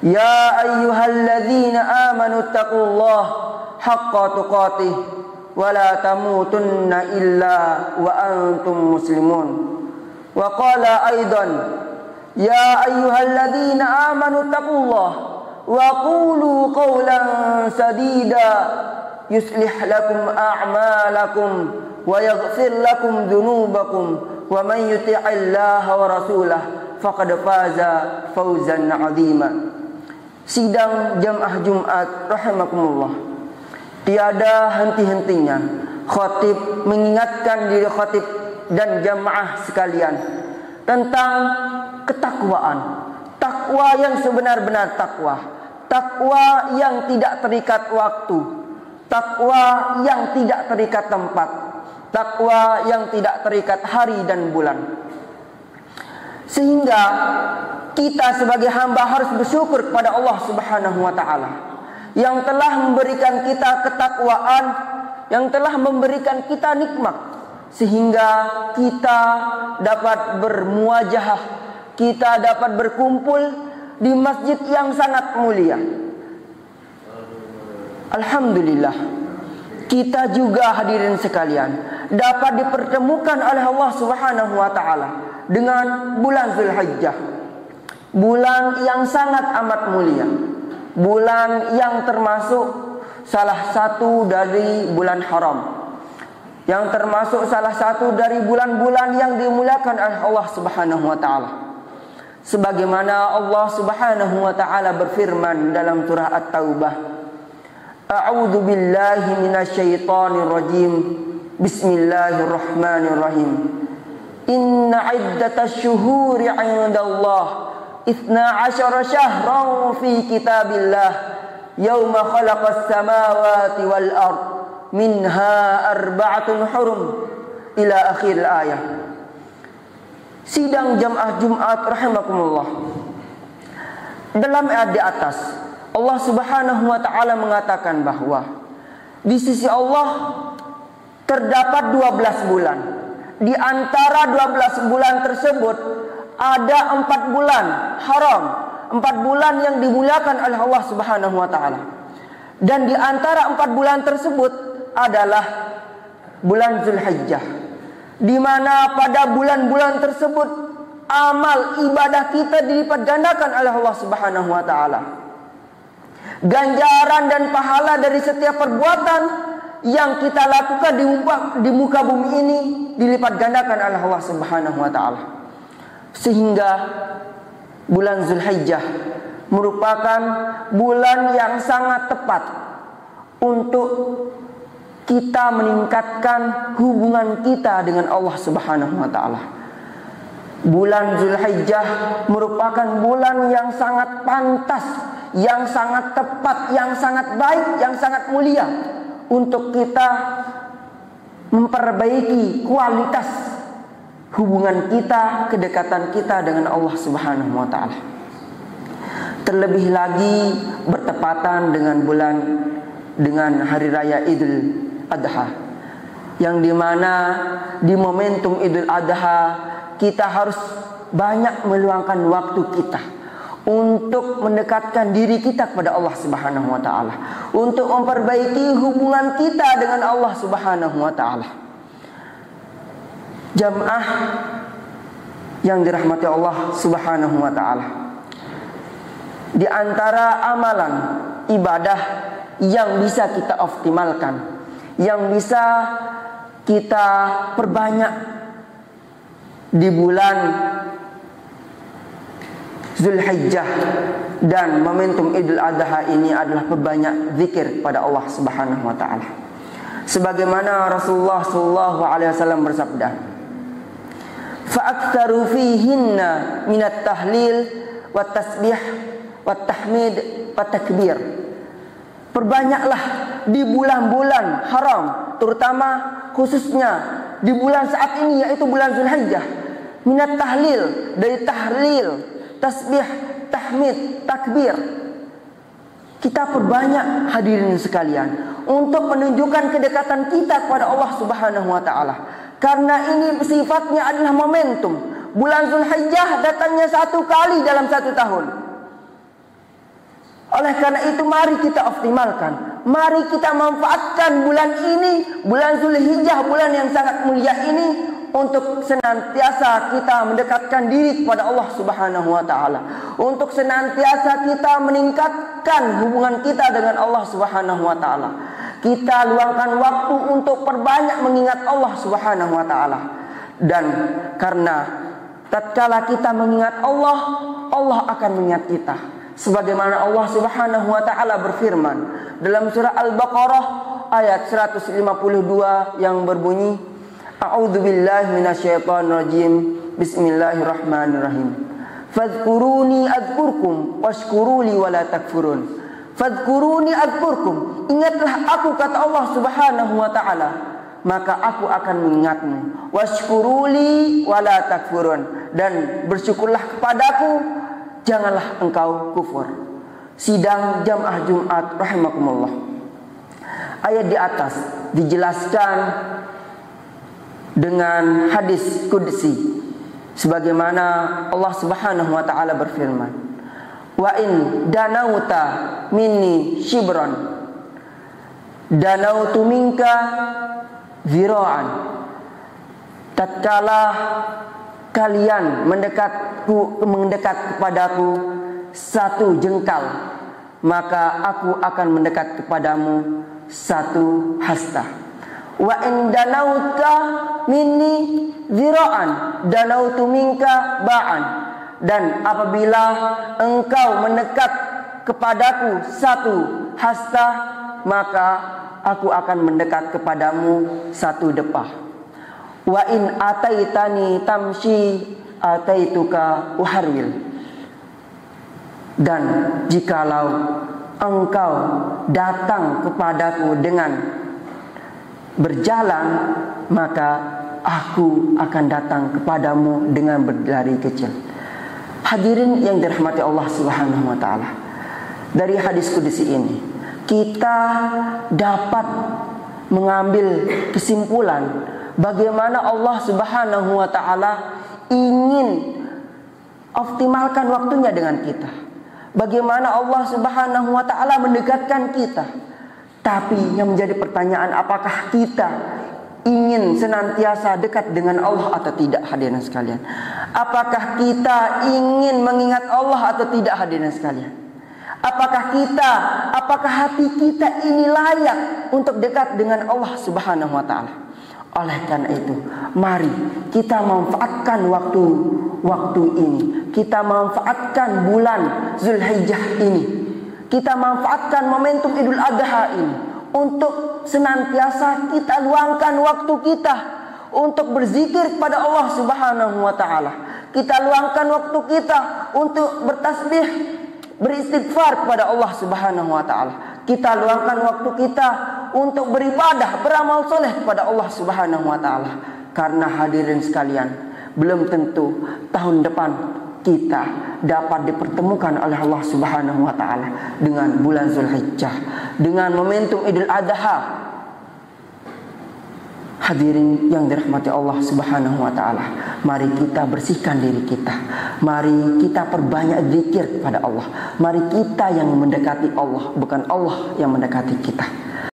يا أيها الذين آمنوا اتقوا الله حق تقاته ولا تموتن إلا وأنتم مسلمون. وقال أيضا يا أيها الذين آمنوا اتقوا الله وقولوا قولا سديدا يصلح لكم أعمالكم ويغفر لكم ذنوبكم ومن يطع الله ورسوله faqad faza fauzan 'azima. Sidang jamaah Jumat rahimakumullah. Tiada henti-hentinya khatib mengingatkan diri khatib dan jamaah sekalian tentang ketakwaan. Takwa yang sebenar-benar takwa. Takwa yang tidak terikat waktu. Takwa yang tidak terikat tempat. Takwa yang tidak terikat hari dan bulan. Sehingga kita sebagai hamba harus bersyukur kepada Allah Subhanahu wa ta'ala yang telah memberikan kita ketakwaan, yang telah memberikan kita nikmat, sehingga kita dapat bermuajahah, kita dapat berkumpul di masjid yang sangat mulia. Alhamdulillah, kita juga hadirin sekalian dapat dipertemukan oleh Allah Subhanahu wa ta'ala dengan bulan Zulhijjah, bulan yang sangat amat mulia, bulan yang termasuk salah satu dari bulan haram, yang termasuk salah satu dari bulan-bulan yang dimuliakan oleh Allah Subhanahu wa ta'ala. Sebagaimana Allah Subhanahu wa ta'ala berfirman dalam surah At-Taubah, A'udzu billahi minasyaitonir rajim. Bismillahirrahmanirrahim. Inna iddatasy syuhuri 'indallah 12 syahran fi kitabillah yauma khalaqas samawati wal ard minha arba'atun hurum ila akhir ayat. Sidang jamaah Jumat rahimakumullah. Dalam ayat di atas Allah Subhanahu wa ta'ala mengatakan bahwa di sisi Allah terdapat 12 bulan. Di antara 12 bulan tersebut ada 4 bulan haram, 4 bulan yang dimuliakan oleh Allah Subhanahu wa ta'ala. Dan di antara 4 bulan tersebut adalah bulan Zulhijjah, di mana pada bulan-bulan tersebut amal ibadah kita dilipat gandakan oleh Allah Subhanahu wa ta'ala. Ganjaran dan pahala dari setiap perbuatan yang kita lakukan di muka bumi ini dilipat gandakan oleh Allah Subhanahu wa ta'ala. Sehingga bulan Zulhijjah merupakan bulan yang sangat tepat untuk kita meningkatkan hubungan kita dengan Allah Subhanahu wa ta'ala. Bulan Zulhijjah merupakan bulan yang sangat pantas, yang sangat tepat, yang sangat baik, yang sangat mulia untuk kita memperbaiki kualitas hubungan kita, kedekatan kita dengan Allah Subhanahu wa ta'ala. Terlebih lagi bertepatan dengan hari raya Idul Adha, yang dimana di momentum Idul Adha kita harus banyak meluangkan waktu kita untuk mendekatkan diri kita kepada Allah Subhanahu wa ta'ala, untuk memperbaiki hubungan kita dengan Allah Subhanahu wa ta'ala. Jamaah yang dirahmati Allah Subhanahu wa ta'ala, di antara amalan ibadah yang bisa kita optimalkan, yang bisa kita perbanyak di bulan Zulhijjah dan momentum Idul Adha ini adalah perbanyak zikir pada Allah Subhanahu wa ta'ala. Sebagaimana Rasulullah sallallahu alaihi wasallam bersabda, "Fa'aktsaru fihinna minat tahlil wat tasbih wat tahmid wat takbir." Perbanyaklah di bulan-bulan haram, terutama khususnya di bulan saat ini yaitu bulan Zulhijjah, minat tahlil, dari tahlil, tasbih, tahmid, takbir. Kita perbanyak hadirin sekalian untuk menunjukkan kedekatan kita kepada Allah Subhanahu wa ta'ala. Karena ini sifatnya adalah momentum. Bulan Zulhijjah datangnya 1 kali dalam 1 tahun. Oleh karena itu mari kita optimalkan, mari kita manfaatkan bulan ini, bulan Zulhijjah, bulan yang sangat mulia ini, untuk senantiasa kita mendekatkan diri kepada Allah Subhanahu wa taala, untuk senantiasa kita meningkatkan hubungan kita dengan Allah Subhanahu wa taala. Kita luangkan waktu untuk perbanyak mengingat Allah Subhanahu wa taala. Dan karena tatkala kita mengingat Allah, Allah akan mengingat kita. Sebagaimana Allah Subhanahu wa taala berfirman dalam surah Al-Baqarah ayat 152 yang berbunyi, A'udzu billahi minasyaitonir rajim. Bismillahirrahmanirrahim. Fadhkuruni adzkurkum washkuruli wala takfurun. Fadhkuruni adzkurkum. Ingatlah aku, kata Allah Subhanahu wa taala, maka aku akan mengingatmu. Washkuruli wala takfurun. Dan bersyukurlah kepadaku, janganlah engkau kufur. Sidang jamaah Jumat rahimakumullah. Ayat di atas dijelaskan dengan hadis qudsi, sebagaimana Allah Subhanahu wa taala berfirman, wa in danauta minni shibran danautu minka zira'an. Tatkala kalian mendekat kepadaku satu jengkal, maka aku akan mendekat kepadamu satu hasta. Wa in danauta minni zira'an danautu minka ba'an. Dan apabila engkau mendekat kepadaku satu hasta, maka aku akan mendekat kepadamu satu depah. Wa in ataitani tamshi ataituka uharwil. Dan jikalau engkau datang kepadaku dengan berjalan, maka aku akan datang kepadamu dengan berlari kecil. Hadirin yang dirahmati Allah Subhanahu wa taala, dari hadis qudsi ini kita dapat mengambil kesimpulan bagaimana Allah Subhanahu wa taala ingin optimalkan waktunya dengan kita. Bagaimana Allah Subhanahu wa taala mendekatkan kita. Tapi yang menjadi pertanyaan, apakah kita ingin senantiasa dekat dengan Allah atau tidak, hadirin sekalian? Apakah kita ingin mengingat Allah atau tidak, hadirin sekalian? Apakah hati kita ini layak untuk dekat dengan Allah Subhanahu wa taala? Oleh karena itu, mari kita manfaatkan waktu ini. Kita manfaatkan bulan Zulhijjah ini. Kita manfaatkan momentum Idul Adha ini untuk senantiasa kita luangkan waktu kita untuk berzikir kepada Allah Subhanahu wa taala. Kita luangkan waktu kita untuk bertasbih, beristighfar kepada Allah Subhanahu wa taala. Kita luangkan waktu kita untuk beribadah, beramal soleh kepada Allah Subhanahu wa taala. Karena hadirin sekalian, belum tentu tahun depan kita dapat dipertemukan oleh Allah Subhanahu wa taala dengan bulan Zulhijjah, dengan momentum Idul Adha. Hadirin yang dirahmati Allah Subhanahu wa taala, mari kita bersihkan diri kita. Mari kita perbanyak zikir kepada Allah. Mari kita yang mendekati Allah, bukan Allah yang mendekati kita.